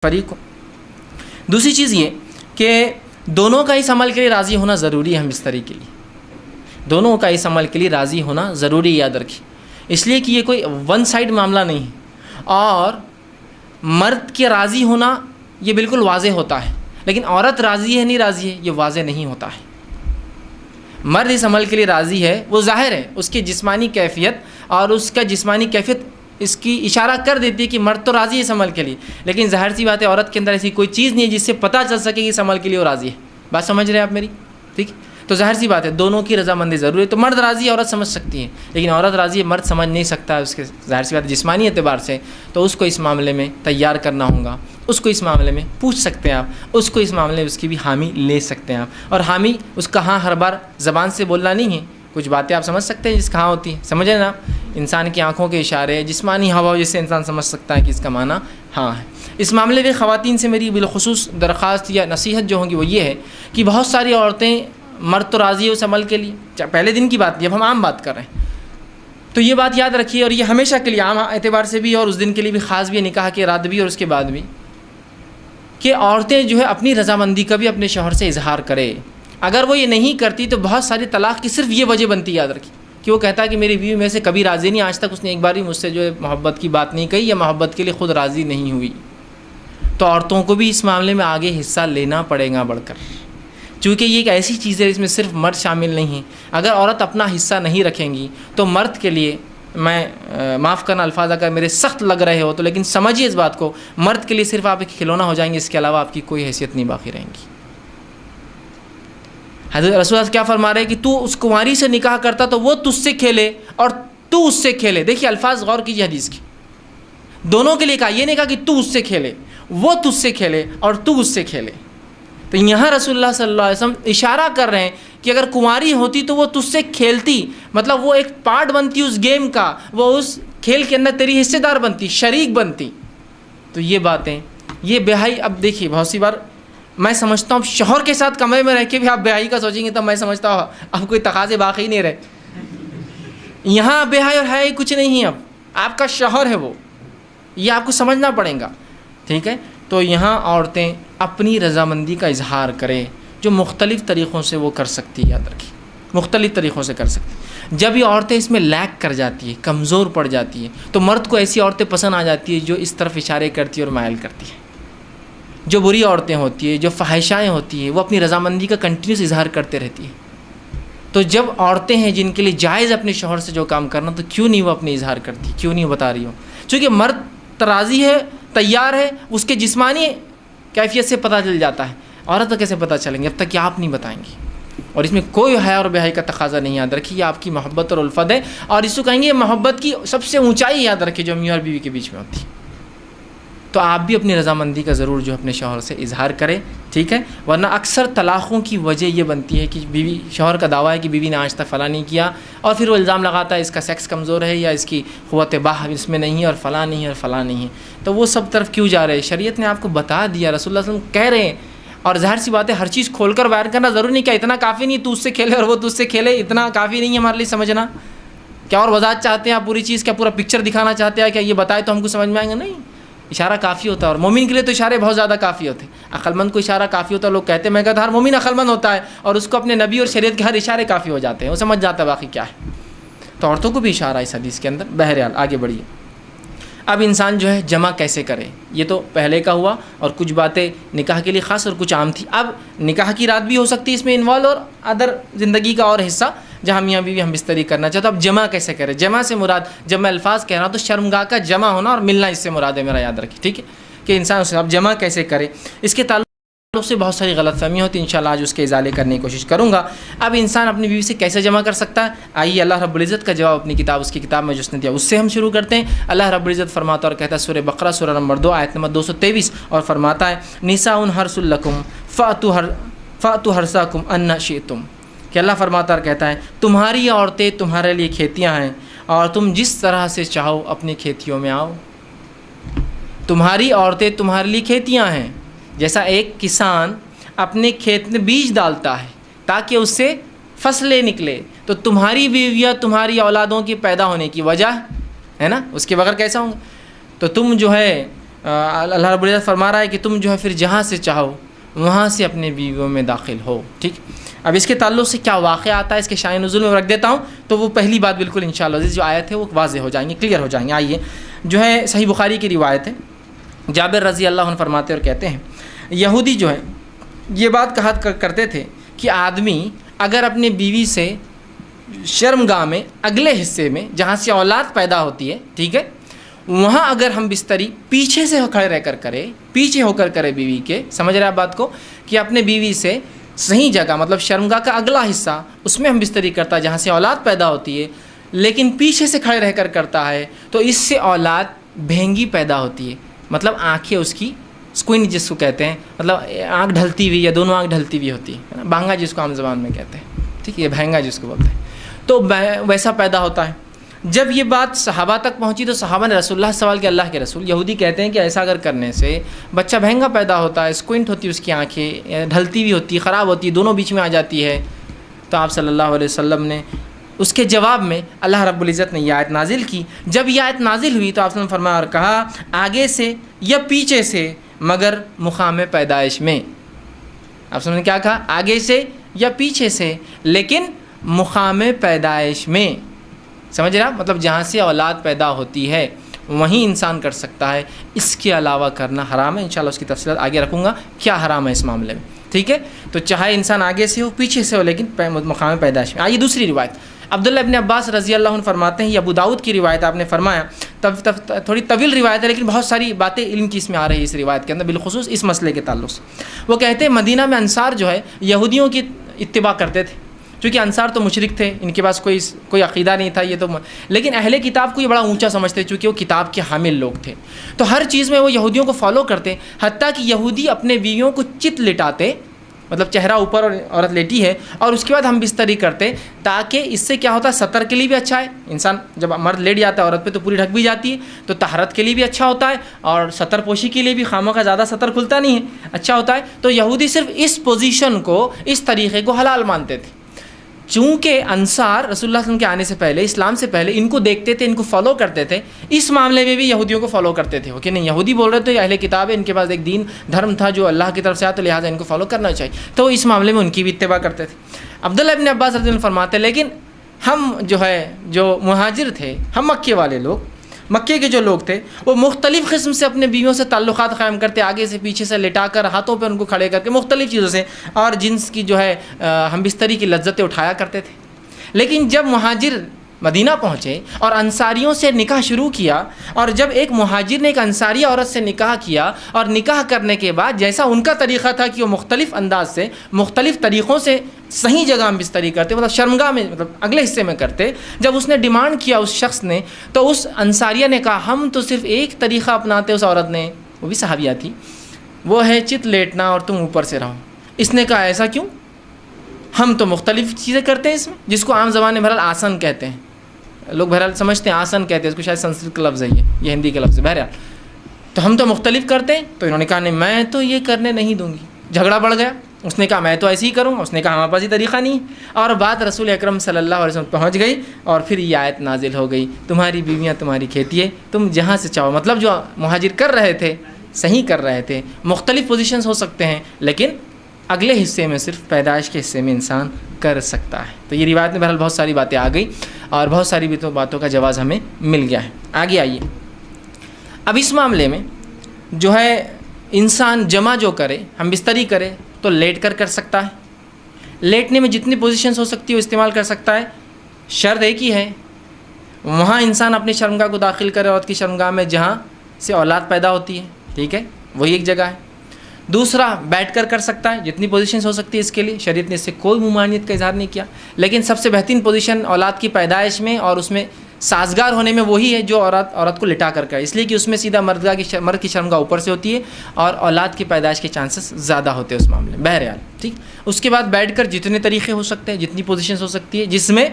فریق ہو۔ دوسری چیز یہ کہ دونوں کا اس عمل کے لیے راضی ہونا ضروری ہے، ہم بستری کے لیے دونوں کا اس عمل کے لیے راضی ہونا ضروری، یاد رکھیے، اس لیے کہ یہ کوئی ون سائڈ معاملہ نہیں ہے، اور مرد کے راضی ہونا یہ بالکل واضح ہوتا ہے، لیکن عورت راضی ہے نہیں راضی ہے یہ واضح نہیں ہوتا ہے۔ مرد اس عمل کے لیے راضی ہے، وہ ظاہر ہے، اس کی جسمانی کیفیت اور اس کا جسمانی کیفیت اس کی اشارہ کر دیتی ہے کہ مرد تو راضی ہے اس عمل کے لیے، لیکن ظاہر سی بات ہے عورت کے اندر ایسی کوئی چیز نہیں ہے جس سے پتہ چل سکے کہ اس عمل کے لیے وہ راضی ہے۔ بات سمجھ رہے ہیں آپ میری؟ ٹھیک، تو ظاہر سی بات ہے دونوں کی رضامندی ضروری ہے۔ تو مرد راضی ہے عورت سمجھ سکتی ہے، لیکن عورت راضی ہے مرد سمجھ نہیں سکتا ہے، اس کے ظاہر سی بات ہے جسمانی اعتبار سے، تو اس کو اس معاملے میں تیار کرنا ہوگا، اس کو اس معاملے میں پوچھ سکتے ہیں آپ، اس کو اس معاملے میں اس کی بھی حامی لے سکتے ہیں آپ، اور حامی اس کا ہاں ہر بار زبان سے بولنا نہیں ہے، کچھ باتیں آپ سمجھ سکتے ہیں جس کا ہاں ہوتی ہے، سمجھیں نا، انسان کی آنکھوں کے اشارے، جسمانی ہوا جس سے انسان سمجھ سکتا ہے کہ اس کا معنی ہاں ہے۔ اس معاملے میں خواتین سے میری بالخصوص درخواست یا نصیحت جو ہوگی وہ یہ ہے کہ بہت ساری عورتیں، مرد تو راضی ہے اس عمل کے لیے، پہلے دن کی بات نہیں، اب ہم عام بات کر رہے ہیں، تو یہ بات یاد رکھیے، اور یہ ہمیشہ کے لیے عام اعتبار سے بھی اور اس دن کے لیے بھی خاص بھی ہے، نکاح کے رات بھی اور اس کے بعد بھی، کہ عورتیں جو ہے اپنی رضامندی کا بھی اپنے شوہر سے اظہار کرے۔ اگر وہ یہ نہیں کرتی تو بہت ساری طلاق کی صرف یہ وجہ بنتی، یاد رکھیے، کہ وہ کہتا ہے کہ میری بیوی میں سے کبھی راضی نہیں، آج تک اس نے ایک بار بھی مجھ سے جو ہے محبت کی بات نہیں کہی یا محبت کے لیے خود راضی نہیں ہوئی۔ تو عورتوں کو بھی اس معاملے میں آگے حصہ لینا پڑے گا بڑھ کر، چونکہ یہ ایک ایسی چیز ہے اس میں صرف مرد شامل نہیں ہے۔ اگر عورت اپنا حصہ نہیں رکھیں گی تو مرد کے لیے، میں معاف کرنا الفاظ اگر میرے سخت لگ رہے ہو تو، لیکن سمجھیے اس بات کو، مرد کے لیے صرف آپ ایک کھلونا ہو جائیں گے، اس کے علاوہ آپ کی کوئی حیثیت نہیں باقی رہیں گی۔ حضرت رسول اللہ کیا فرما رہے ہیں کہ تو اس کنواری سے نکاح کرتا تو وہ تجھ سے کھیلے اور تو اس سے کھیلے۔ دیکھیے الفاظ غور کیجیے حدیث کی، دونوں کے لیے کہا، یہ نہیں کہا کہ تو اس سے کھیلے، وہ تجھ سے کھیلے اور تو اس سے کھیلے۔ تو یہاں رسول اللہ صلی اللہ علیہ وسلم اشارہ کر رہے ہیں کہ اگر کنواری ہوتی تو وہ تجھ سے کھیلتی، مطلب وہ ایک پارٹ بنتی اس گیم کا، وہ اس کھیل کے اندر تیری حصے دار بنتی، شریک بنتی۔ تو یہ باتیں، یہ بیاہی، اب دیکھیے بہت سی بار میں سمجھتا ہوں شوہر کے ساتھ کمرے میں رہ کے بھی آپ بیاہی کا سوچیں گے، تب میں سمجھتا ہوں اب کوئی تقاضے باقی نہیں رہے۔ یہاں بیاہی اور حیائی کچھ نہیں ہے، اب آپ کا شوہر ہے وہ، یہ آپ کو سمجھنا پڑے گا، ٹھیک ہے؟ تو یہاں عورتیں اپنی رضامندی کا اظہار کریں، جو مختلف طریقوں سے وہ کر سکتی ہے، یاد رکھیے مختلف طریقوں سے کر سکتی۔ جب یہ عورتیں اس میں لیک کر جاتی ہے، کمزور پڑ جاتی ہیں، تو مرد کو ایسی عورتیں پسند آ جاتی ہیں جو اس طرف اشارے کرتی ہے اور مائل کرتی ہیں۔ جو بری عورتیں ہوتی ہیں، جو فحشائیں ہوتی ہیں، وہ اپنی رضامندی کا کنٹینیوس اظہار کرتے رہتی ہیں۔ تو جب عورتیں ہیں جن کے لیے جائز اپنے شوہر سے جو کام کرنا، تو کیوں نہیں وہ اپنے اظہار کرتی، کیوں نہیں وہ بتا رہی ہو؟ چونکہ مرد راضی ہے، تیار ہے، اس کے جسمانی کیفیت سے پتہ چل جاتا ہے، عورت تو کیسے پتہ چلیں گے اب تک کہ آپ نہیں بتائیں گی؟ اور اس میں کوئی حیا اور بیاہی کا تقاضا نہیں، یاد رکھیے یہ آپ کی محبت اور الفت ہے، اور اس کو کہیں گے محبت کی سب سے اونچائی، یاد رکھیے جو میاں اور بیوی کے بیچ میں ہوتی ہے۔ تو آپ بھی اپنی رضامندی کا ضرور جو اپنے شوہر سے اظہار کریں، ٹھیک ہے؟ ورنہ اکثر طلاقوں کی وجہ یہ بنتی ہے کہ بیوی، شوہر کا دعویٰ ہے کہ بیوی نے آج تک فلاں نہیں کیا، اور پھر وہ الزام لگاتا ہے اس کا سیکس کمزور ہے یا اس کی قوت باہ اس میں نہیں ہے اور فلاں نہیں ہے اور فلاں نہیں ہے۔ تو وہ سب طرف کیوں جا رہے ہیں؟ شریعت نے آپ کو بتا دیا، رسول اللہ صلی اللہ علیہ وسلم کہہ رہے ہیں، اور ظاہر سی بات ہے ہر چیز کھول کر بیان کرنا ضروری نہیں، کیا اتنا کافی نہیں تو اس سے کھیلے اور وہ تجھ سے کھیلے، اتنا کافی نہیں ہے ہمارے لیے سمجھنا؟ کیا اور وضاحت چاہتے ہیں آپ پوری چیز کا، پورا پکچر دکھانا چاہتے ہیں؟ کیا یہ بتائے تو ہم کو سمجھ میں آئیں گے؟ نہیں، اشارہ کافی ہوتا ہے، اور مومن کے لیے تو اشارے بہت زیادہ کافی ہوتے ہیں۔ عقل مند کو اشارہ کافی ہوتا ہے، لوگ کہتے ہیں، میں کہتا ہر مومن عقل مند ہوتا ہے، اور اس کو اپنے نبی اور شریعت کے ہر اشارے کافی ہو جاتے ہیں، وہ سمجھ جاتا ہے باقی کیا ہے۔ تو عورتوں کو بھی اشارہ ہے اس حدیث کے اندر۔ بہرحال آگے بڑھیے، اب انسان جو ہے جمع کیسے کرے، یہ تو پہلے کا ہوا، اور کچھ باتیں نکاح کے لیے خاص اور کچھ عام تھی۔ اب نکاح کی رات بھی ہو سکتی ہے اس میں انوالو، اور ادر زندگی کا اور حصہ جہاں میاں بیوی ہم بستری کرنا چاہتے ہیں۔ اب جمع کیسے کرے؟ جمع سے مراد، جب میں الفاظ کہہ رہا ہوں تو شرمگاہ کا جمع ہونا اور ملنا اس سے مراد ہے میرا، یاد رکھیے، ٹھیک ہے؟ کہ انسان اسے اب جمع کیسے کرے، اس کے تعلق سے بہت ساری غلط فہمیاں ہوتی ہیں، انشاءاللہ آج اس کے ازالے کرنے کی کوشش کروں گا۔ اب انسان اپنی بیوی سے کیسے جمع کر سکتا ہے؟ آئیے اللہ رب العزت کا جواب اپنی کتاب، اس کی کتاب میں جو اس نے دیا اس سے ہم شروع کرتے ہیں۔ اللہ رب العزت فرماتا اور کہتا ہے، سورہ بقرہ سورہ نمبر 2 آیت نمبر 223، اور فرماتا ہے، نساء حرث لکم فأتوا حرثکم ان شئتم، کہ اللہ فرماتا اور کہتا ہے تمہاری عورتیں تمہارے لیے کھیتیاں ہیں، اور تم جس طرح سے چاہو اپنی کھیتیوں میں آؤ۔ تمہاری عورتیں تمہارے لیے کھیتیاں ہیں، جیسا ایک کسان اپنے کھیت میں بیج ڈالتا ہے تاکہ اس سے فصلیں نکلے، تو تمہاری بیویاں تمہاری اولادوں کی پیدا ہونے کی وجہ ہے نا، اس کے بغیر کیسا ہوں گا؟ تو تم جو ہے اللہ رب العزت فرما رہا ہے کہ تم جو ہے پھر جہاں سے چاہو وہاں سے اپنے بیویوں میں داخل ہو. ٹھیک. اب اس کے تعلق سے کیا واقعہ آتا ہے اس کے شان نزول میں رکھ دیتا ہوں, تو وہ پہلی بات بالکل انشاءاللہ عزیز جو آیت ہے وہ واضح ہو جائیں گے, کلیئر ہو جائیں گے. آئیے, جو ہے صحیح بخاری کی روایت ہے, جابر رضی اللہ عنہ فرماتے اور کہتے ہیں یہودی جو ہے یہ بات کہا کرتے تھے کہ آدمی اگر اپنے بیوی سے شرمگاہ میں اگلے حصے میں جہاں سے اولاد پیدا ہوتی ہے, ٹھیک ہے, وہاں اگر ہم بستری پیچھے سے کھڑے رہ کر کرے, پیچھے ہو کر کرے بیوی کے, سمجھ رہے ہیں بات کو, کہ اپنے بیوی سے صحیح جگہ مطلب شرمگاہ کا اگلا حصہ اس میں ہم بستری کرتا ہے جہاں سے اولاد پیدا ہوتی ہے, لیکن پیچھے سے کھڑے رہ کر کرتا ہے تو اس سے اولاد بھینگی پیدا ہوتی ہے, مطلب آنکھیں اس کی سکوئن جس کو کہتے ہیں, مطلب آنکھ ڈھلتی ہوئی یا دونوں آنکھ ڈھلتی ہوئی ہوتی ہے, بھانگا جس کو عام زبان میں کہتے ہیں, ٹھیک ہے, یہ بھینگا جس کو بولتے ہیں, تو ویسا پیدا ہوتا ہے. جب یہ بات صحابہ تک پہنچی تو صحابہ نے رسول اللہ سوال کیا, اللہ کے رسول, یہودی کہتے ہیں کہ ایسا اگر کرنے سے بچہ بھینگا پیدا ہوتا ہے, اسکوئنٹ ہوتی ہے اس کی آنکھیں, ڈھلتی ہوئی ہوتی ہے, خراب ہوتی ہے, دونوں بیچ میں آ جاتی ہے. تو آپ صلی اللہ علیہ وسلم نے اس کے جواب میں اللہ رب العزت نے یہ آیت نازل کی. جب یہ آیت نازل ہوئی تو آپ نے فرمایا اور کہا آگے سے یا پیچھے سے مگر مقام پیدائش میں. آپ نے کیا کہا, آگے سے یا پیچھے سے لیکن مقام پیدائش میں, سمجھ رہا, مطلب جہاں سے اولاد پیدا ہوتی ہے وہیں انسان کر سکتا ہے, اس کے علاوہ کرنا حرام ہے. انشاءاللہ اس کی تفصیلات آگے رکھوں گا کیا حرام ہے اس معاملے میں, ٹھیک ہے. تو چاہے انسان آگے سے ہو پیچھے سے ہو لیکن مقام پیدائش میں. آئیے دوسری روایت, عبداللہ ابن عباس رضی اللہ عنہ فرماتے ہیں, یہ ابو داؤد کی روایت, آپ نے فرمایا تھوڑی طویل روایت ہے لیکن بہت ساری باتیں علم کی اس میں آ رہی ہے اس روایت کے اندر, بالخصوص اس مسئلے کے تعلق سے. وہ کہتے ہیں مدینہ میں انصار جو ہے یہودیوں کی اتباع کرتے تھے, چونکہ انصار تو مشرک تھے, ان کے پاس کوئی عقیدہ نہیں تھا, یہ تو لیکن اہل کتاب کو یہ بڑا اونچا سمجھتے چونکہ وہ کتاب کے حامل لوگ تھے, تو ہر چیز میں وہ یہودیوں کو فالو کرتے, حتیٰ کہ یہودی اپنے بیویوں کو چت لٹاتے, مطلب چہرہ اوپر اور عورت لیٹی ہے اور اس کے بعد ہم بستری کرتے, تاکہ اس سے کیا ہوتا ہے سطر کے لیے بھی اچھا ہے, انسان جب مرد لیٹ جاتا ہے عورت پہ تو پوری ڈھک بھی جاتی ہے, تو طہارت کے لیے بھی اچھا ہوتا ہے اور سطر پوشی کے لیے بھی خامہ کا زیادہ سطر کھلتا نہیں ہے, اچھا ہوتا ہے. تو یہودی صرف اس پوزیشن کو, اس طریقے کو حلال مانتے تھے. چونکہ انصار رسول اللہ صلی اللہ علیہ وسلم کے آنے سے پہلے, اسلام سے پہلے ان کو دیکھتے تھے, ان کو فالو کرتے تھے, اس معاملے میں بھی یہودیوں کو فالو کرتے تھے کہ نہیں یہودی بول رہے تھے اہل کتاب ہے, ان کے پاس ایک دین دھرم تھا جو اللہ کی طرف سے آیا, تو لہٰذا ان کو فالو کرنا چاہیے, تو اس معاملے میں ان کی بھی اتباع کرتے تھے. عبداللہ ابن عباس رضی اللہ عنہ فرماتے ہیں لیکن ہم جو مہاجر تھے, ہم مکے والے لوگ, مکے کے جو لوگ تھے وہ مختلف قسم سے اپنے بیویوں سے تعلقات قائم کرتے, آگے سے پیچھے سے لٹا کر, ہاتھوں پہ ان کو کھڑے کر کے, مختلف چیزوں سے, اور جنس کی جو ہے ہم بستری کی لذتیں اٹھایا کرتے تھے. لیکن جب مہاجر مدینہ پہنچے اور انصاریوں سے نکاح شروع کیا, اور جب ایک مہاجر نے ایک انصاری عورت سے نکاح کیا, اور نکاح کرنے کے بعد جیسا ان کا طریقہ تھا کہ وہ مختلف انداز سے, مختلف طریقوں سے صحیح جگہ ہم بستری کرتے, مطلب شرمگاہ میں, مطلب اگلے حصے میں کرتے, جب اس نے ڈیمانڈ کیا اس شخص نے, تو اس انصاریہ نے کہا ہم تو صرف ایک طریقہ اپناتے. اس عورت نے, وہ بھی صحابیہ تھی, وہ ہے چت لیٹنا اور تم اوپر سے رہو. اس نے کہا ایسا کیوں, ہم تو مختلف چیزیں کرتے ہیں اس میں, جس کو عام زبان میں بہرحال آسن کہتے ہیں, لوگ بہرحال سمجھتے ہیں آسن کہتے ہیں اس کو, شاید سنسکرت کا لفظ ہے یہ ہندی کا لفظ ہے, بہرحال تو ہم تو مختلف کرتے ہیں. تو انہوں نے کہا نہیں میں تو یہ کرنے نہیں دوں گی, جھگڑا بڑھ گیا. اس نے کہا میں تو ایسے ہی کروں گا, اس نے کہا ہمارے پاس یہ طریقہ نہیں, اور بات رسول اکرم صلی اللہ علیہ وسلم پہنچ گئی, اور پھر یہ آیت نازل ہو گئی, تمہاری بیویاں تمہاری کھیتی ہے, تم جہاں سے چاہو. مطلب جو مہاجر کر رہے تھے صحیح کر رہے تھے, مختلف پوزیشنز ہو سکتے ہیں لیکن اگلے حصے میں صرف پیدائش کے حصے میں انسان کر سکتا ہے. تو یہ روایت میں بہرحال بہت ساری باتیں آ گئی اور بہت ساری باتوں کا جواز ہمیں مل گیا ہے. آگے آئیے, اب اس معاملے میں جو ہے انسان جمع جو کرے, ہم بستری کرے تو لیٹ کر سکتا ہے, لیٹنے میں جتنی پوزیشنز ہو سکتی ہے وہ استعمال کر سکتا ہے. شرط ایک ہی ہے, وہاں انسان اپنی شرمگاہ کو داخل کرے, عورت کی شرمگاہ میں جہاں سے اولاد پیدا ہوتی ہے, ٹھیک ہے, وہی ایک جگہ ہے. دوسرا بیٹھ کر سکتا ہے, جتنی پوزیشنز ہو سکتی ہے اس کے لیے, شریعت نے اس سے کوئی ممانعت کا اظہار نہیں کیا, لیکن سب سے بہترین پوزیشن اولاد کی پیدائش میں اور اس میں سازگار ہونے میں وہی ہے جو عورت کو لٹا کر کرے, اس لیے کہ اس میں سیدھا مرد کی شرمگاہ اوپر سے ہوتی ہے اور اولاد کی پیدائش کے چانسز زیادہ ہوتے ہیں اس معاملے میں, بہرحال ٹھیک. اس کے بعد بیٹھ کر جتنے طریقے ہو سکتے ہیں, جتنی پوزیشنز ہو سکتی ہے, جس میں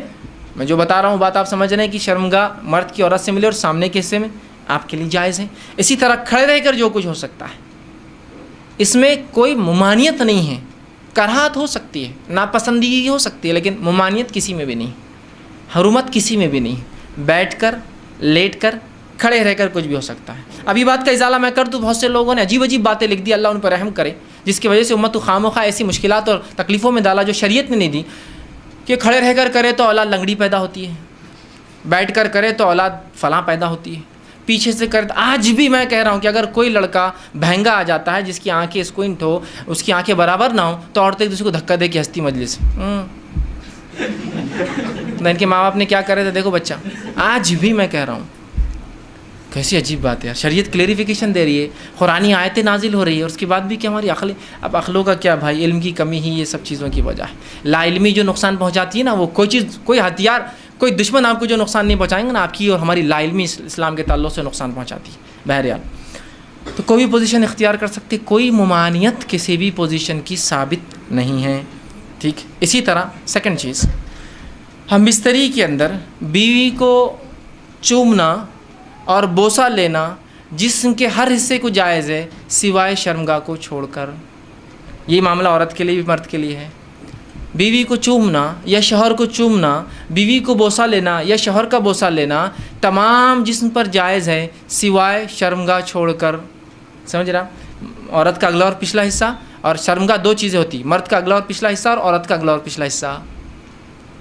میں جو بتا رہا ہوں بات آپ سمجھ رہے ہیں کہ شرمگاہ مرد کی عورت سے ملے اور سامنے کے حصے میں آپ کے لیے جائز ہے. اسی طرح کھڑے رہ کر جو کچھ ہو سکتا ہے, اس میں کوئی ممانعت نہیں ہے, کراہت ہو سکتی ہے, ناپسندیدگی ہو سکتی ہے, لیکن ممانعت کسی میں بھی نہیں, حرمت کسی میں بھی نہیں. بیٹھ کر, لیٹ کر کھڑے رہ کر کچھ بھی ہو سکتا ہے. ابھی بات کا ازالہ میں کر دوں، بہت سے لوگوں نے عجیب عجیب باتیں لکھ دی، اللہ ان پر رحم کرے، جس کی وجہ سے امت کو خواہ ایسی مشکلات اور تکلیفوں میں ڈالا جو شریعت نے نہیں دی. کہ کھڑے رہ کر کرے تو اولاد لنگڑی پیدا ہوتی ہے، بیٹھ کر کرے تو اولاد فلاں پیدا ہوتی ہے، پیچھے سے کرے. آج بھی میں کہہ رہا ہوں کہ اگر کوئی لڑکا بہنگا آ جاتا ہے جس کی آنکھیں اسکوئنٹ ہو، اس کی آنکھیں برابر نہ ہوں، تو عورتیں ایک دوسرے کو دھکا دے کے ہنستی مجلس. ان کے ماں باپ نے کیا کرے تھے دیکھو بچہ. آج بھی میں کہہ رہا ہوں کیسی عجیب بات ہے. شریعت کلیریفیکیشن دے رہی ہے، قرآنی آیتیں نازل ہو رہی ہے، اور اس کے بعد بھی کہ ہماری عقلیں، اب عقلوں کا کیا بھائی، علم کی کمی ہی یہ سب چیزوں کی وجہ ہے. لا علمی جو نقصان پہنچاتی ہے نا، وہ کوئی چیز، کوئی ہتھیار، کوئی دشمن آپ کو جو نقصان نہیں پہنچائیں گے نا، آپ کی اور ہماری لا علمی اسلام کے تعلق سے نقصان پہنچاتی ہے. بہرحال تو کوئی بھی پوزیشن اختیار کر سکتے، کوئی ممانعت کسی بھی پوزیشن کی ثابت نہیں ہے. ٹھیک. اسی طرح سیکنڈ چیز، ہم بستری کے اندر بیوی کو چومنا اور بوسہ لینا جسم کے ہر حصے کو جائز ہے سوائے شرمگاہ کو چھوڑ کر. یہ معاملہ عورت کے لیے بھی مرد کے لیے ہے. بیوی کو چومنا یا شوہر کو چومنا، بیوی کو بوسہ لینا یا شوہر کا بوسہ لینا تمام جسم پر جائز ہے سوائے شرمگاہ چھوڑ کر. سمجھ رہا؟ عورت کا اگلا اور پچھلا حصہ، اور شرمگاہ دو چیزیں ہوتی، مرد کا اگلا اور پچھلا حصہ اور عورت کا اگلا اور پچھلا حصہ.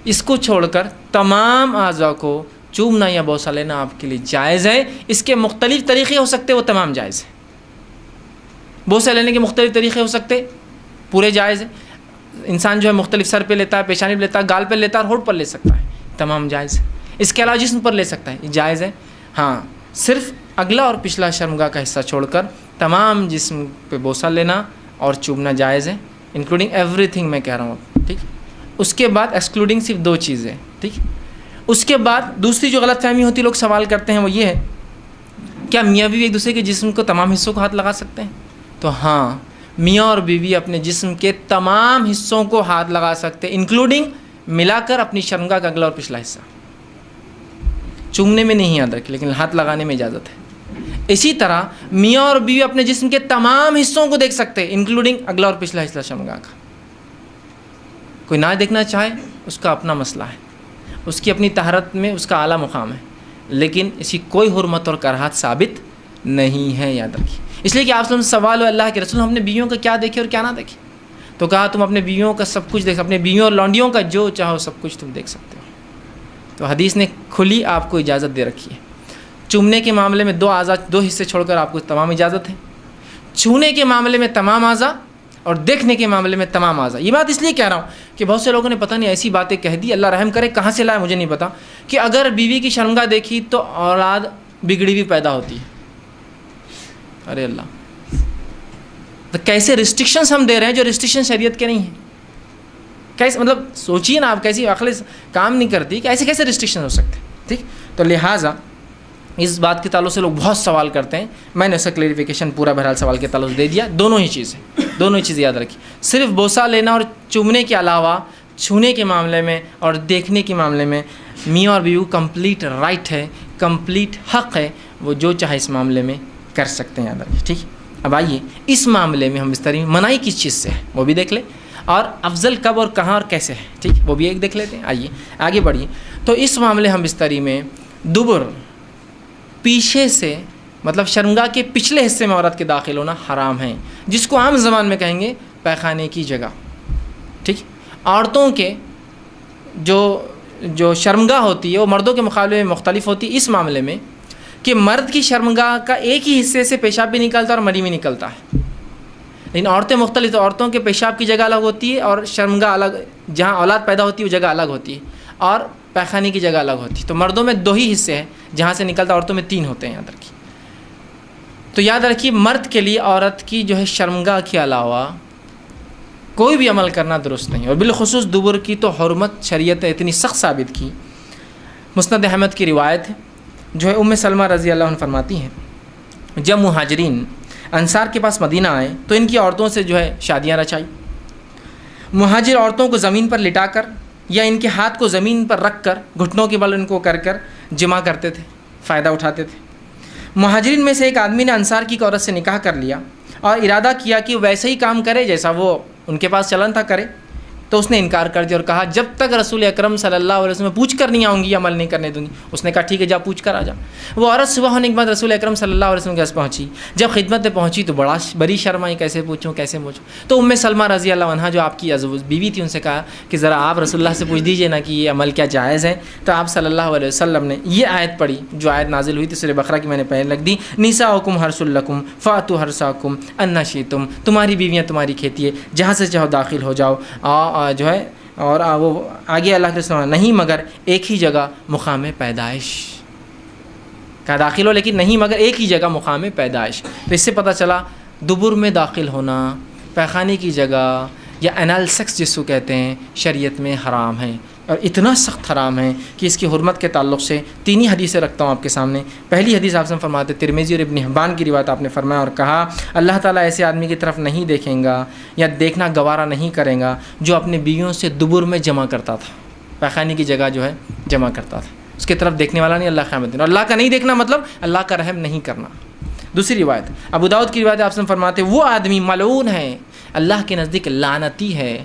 اس کو چھوڑ کر تمام اعضاء کو چومنا یا بوسہ لینا آپ کے لیے جائز ہے. اس کے مختلف طریقے ہو سکتے، وہ تمام جائز ہے. بوسہ لینے کے مختلف طریقے ہو سکتے، پورے جائز ہے. انسان جو ہے مختلف سر پہ لیتا ہے، پیشانی پہ لیتا ہے، گال پہ لیتا ہے اور ہونٹ پر لے سکتا ہے، تمام جائز ہے. اس کے علاوہ جسم پر لے سکتا ہے، یہ جائز ہے. ہاں، صرف اگلا اور پچھلا شرمگاہ کا حصہ چھوڑ کر تمام جسم پہ بوسہ لینا اور چومنا جائز ہے، انکلوڈنگ ایوری تھنگ میں کہہ رہا ہوں اب. ٹھیک. اس کے بعد ایکسکلوڈنگ صرف دو چیزیں. ٹھیک. اس کے بعد دوسری جو غلط فہمی ہوتی، لوگ سوال کرتے ہیں، وہ یہ ہے کیا میاں بیوی ایک دوسرے کے جسم کو تمام حصوں کو ہاتھ لگا سکتے ہیں؟ تو ہاں، میاں اور بیوی اپنے جسم کے تمام حصوں کو ہاتھ لگا سکتے، انکلوڈنگ ملا کر اپنی شرمگاہ کا اگلا اور پچھلا حصہ. چومنے میں نہیں یاد رکھے، لیکن ہاتھ لگانے میں اجازت ہے. اسی طرح میاں اور بیوی اپنے جسم کے تمام حصوں کو دیکھ سکتے، انکلوڈنگ اگلا اور پچھلا حصہ شرمگاہ کا. کوئی نہ دیکھنا چاہے اس کا اپنا مسئلہ ہے، اس کی اپنی طہارت میں اس کا اعلیٰ مقام ہے، لیکن اسی کوئی حرمت اور کراہت ثابت نہیں ہے، یاد رکھیے. اس لیے کہ آپ سے سوال ہو اللہ کے رسول ہم نے بیویوں کا کیا دیکھے اور کیا نہ دیکھے؟ تو کہا تم اپنے بیویوں کا سب کچھ دیکھ، اپنے بیویوں اور لونڈیوں کا جو چاہو سب کچھ تم دیکھ سکتے ہو. تو حدیث نے کھلی آپ کو اجازت دے رکھی ہے. چومنے کے معاملے میں دو اعضاء، دو حصے چھوڑ کر آپ کو تمام اجازت ہے. چھونے کے معاملے میں تمام اعضاء اور دیکھنے کے معاملے میں تمام اعضاء. یہ بات اس لیے کہہ رہا ہوں کہ بہت سے لوگوں نے پتہ نہیں ایسی باتیں کہہ دی، اللہ رحم کرے، کہاں سے لائے مجھے نہیں پتا، کہ اگر بیوی کی شرمگاہ دیکھی تو اولاد بگڑی بھی پیدا ہوتی ہے. ارے اللہ، تو کیسے ریسٹرکشنس ہم دے رہے ہیں جو ریسٹرکشن شریعت کے نہیں ہیں. کیسے، مطلب سوچیے نا آپ، کیسی عقل کام نہیں کرتی کہ ایسے کیسے ریسٹرکشن ہو سکتے. ٹھیک. تو لہٰذا اس بات کے تعلق سے لوگ بہت سوال کرتے ہیں، میں نے اس کا کلیریفیکیشن پورا بہرحال سوال کے تعلق سے دے دیا. دونوں ہی چیزیں یاد رکھیں. صرف بوسہ لینا اور چومنے کے علاوہ چھونے کے معاملے میں اور دیکھنے کے معاملے میں میاں اور بیوی کمپلیٹ رائٹ ہے، کمپلیٹ حق ہے، وہ جو چاہے اس معاملے میں کر سکتے ہیں، یاد رکھیں. ٹھیک. اب آئیے اس معاملے میں ہم بستری میں منائی کس چیز سے ہے وہ بھی دیکھ لیں، اور افضل کب اور کہاں اور کیسے ہے. ٹھیک. وہ بھی ایک دیکھ لیتے ہیں. آئیے آگے بڑھیے. تو اس معاملے ہم بستری میں دبر، پیچھے سے، مطلب شرمگاہ کے پچھلے حصے میں عورت کے داخل ہونا حرام ہے، جس کو عام زبان میں کہیں گے پیخانے کی جگہ. ٹھیک. عورتوں کے جو شرمگاہ ہوتی ہے وہ مردوں کے مقابلے میں مختلف ہوتی ہے اس معاملے میں کہ مرد کی شرمگاہ کا ایک ہی حصے سے پیشاب بھی نکلتا ہے اور منی بھی نکلتا ہے، لیکن عورتیں مختلف. عورتوں کے پیشاب کی جگہ الگ ہوتی ہے اور شرمگاہ الگ، جہاں اولاد پیدا ہوتی ہے وہ جگہ الگ ہوتی ہے، اور پیخانے کی جگہ الگ ہوتی ہے. تو مردوں میں 2 ہی حصے ہیں جہاں سے نکلتا، عورتوں میں 3 ہوتے ہیں، یاد رکھیے. تو یاد رکھیے مرد کے لیے عورت کی جو ہے شرمگاہ کے علاوہ کوئی بھی عمل کرنا درست نہیں، اور بالخصوص دبر کی تو حرمت شریعت نے اتنی سخت ثابت کی. مسند احمد کی روایت ہے، جو ہے ام سلمہ رضی اللہ عنہ فرماتی ہیں جب مہاجرین انصار کے پاس مدینہ آئے تو ان کی عورتوں سے جو ہے شادیاں رچائی. مہاجر عورتوں کو زمین پر لٹا کر یا ان کے ہاتھ کو زمین پر رکھ کر گھٹنوں کے بل ان کو کر جمع کرتے تھے، فائدہ اٹھاتے تھے. مہاجرین میں سے ایک آدمی نے انصار کی عورت سے نکاح کر لیا اور ارادہ کیا کہ ویسے ہی کام کرے جیسا وہ ان کے پاس چلن تھا کرے. تو اس نے انکار کر دیا اور کہا جب تک رسول اکرم صلی اللہ علیہ وسلم پوچھ کر نہیں آؤں گی عمل نہیں کرنے دوں گی. اس نے کہا ٹھیک ہے جا پوچھ کر آ جا. وہ عورت صبح ہونے کے بعد رسول اکرم صلی اللہ علیہ وسلم کے پاس پہنچی. جب خدمت میں پہنچی تو بڑی شرمائی, کیسے پوچھوں. تو ام سلمہ رضی اللہ عنہا جو آپ کی بیوی تھی ان سے کہا کہ ذرا آپ رسول اللہ سے پوچھ دیجئے نا کہ یہ عمل کیا جائز ہے. تو آپ صلی اللہ علیہ وسلم نے یہ آیت پڑھی جو آیت نازل ہوئی تھی سورہ بقرہ کی, میں نے پہلے لکھ دی, نساؤکم حرث لکم فاتوا حرثکم انا شئتم. تمہاری بیویاں تمہاری کھیتی ہے, جہاں سے چاہو داخل ہو جاؤ. جو ہے اور وہ آگے اللہ کے رسول نہیں مگر ایک ہی جگہ مقام پیدائش کا داخل ہو, لیکن نہیں مگر ایک ہی جگہ مقام پیدائش. تو اس سے پتہ چلا دبر میں داخل ہونا, پیخانے کی جگہ یا انال سیکس جس کو کہتے ہیں, شریعت میں حرام ہے, اور اتنا سخت حرام ہے کہ اس کی حرمت کے تعلق سے 3 حدیثیں رکھتا ہوں آپ کے سامنے. پہلی حدیث آپ سے فرماتے ترمذی اور ابن حبان کی روایت آپ نے فرمایا اور کہا اللہ تعالیٰ ایسے آدمی کی طرف نہیں دیکھیں گا یا دیکھنا گوارا نہیں کرے گا جو اپنی بیویوں سے دبر میں جمع کرتا تھا, پیخانے کی جگہ جو ہے جمع کرتا تھا. اس کی طرف دیکھنے والا نہیں اللہ قیامت دن. اور اللہ کا نہیں دیکھنا مطلب اللہ کا رحم نہیں کرنا. دوسری روایت ابو داؤد کی روایت آپ سے فرماتے وہ آدمی ملعون ہے, اللہ کے نزدیک لعنتی ہے,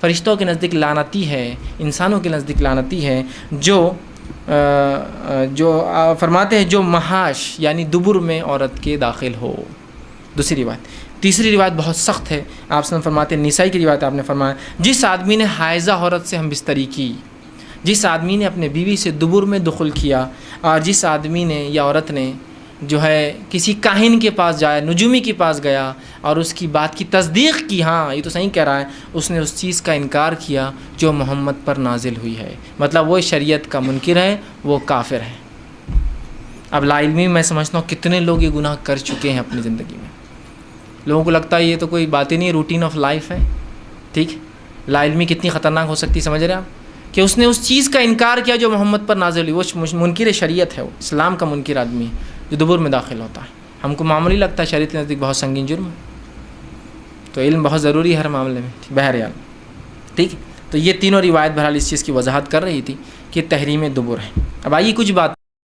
فرشتوں کے نزدیک لعنتی ہے, انسانوں کے نزدیک لعنتی ہے, جو فرماتے ہیں جو محاش یعنی دبر میں عورت کے داخل ہو. دوسری روایت. تیسری روایت بہت سخت ہے, آپ سے فرماتے ہیں نسائی کی روایت آپ نے فرمایا جس آدمی نے حائضہ عورت سے ہم بستری کی, جس آدمی نے اپنے بیوی سے دبر میں دخل کیا, اور جس آدمی نے یا عورت نے جو ہے کسی کاہن کے پاس جایا, نجومی کے پاس گیا اور اس کی بات کی تصدیق کی, ہاں یہ تو صحیح کہہ رہا ہے, اس نے اس چیز کا انکار کیا جو محمد پر نازل ہوئی ہے, مطلب وہ شریعت کا منکر ہے, وہ کافر ہے. اب لا علمی میں سمجھتا ہوں کتنے لوگ یہ گناہ کر چکے ہیں اپنی زندگی میں. لوگوں کو لگتا ہے یہ تو کوئی بات ہی نہیں, روٹین آف لائف ہے. ٹھیک, لا علمی کتنی خطرناک ہو سکتی, سمجھ رہے ہیں آپ, کہ اس نے اس چیز کا انکار کیا جو محمد پر نازل ہوئی. وہ منکر شریعت ہے, وہ اسلام کا منکر آدمی ہے جو دبر میں داخل ہوتا ہے. ہم کو معمولی لگتا ہے, شریعت کے نزدیک بہت سنگین جرم ہے. تو علم بہت ضروری ہے ہر معاملے میں. بہرحال ٹھیک, تو یہ تینوں روایت بہرحال اس چیز کی وضاحت کر رہی تھی کہ تحریم دبر ہے. اب آئیے کچھ بات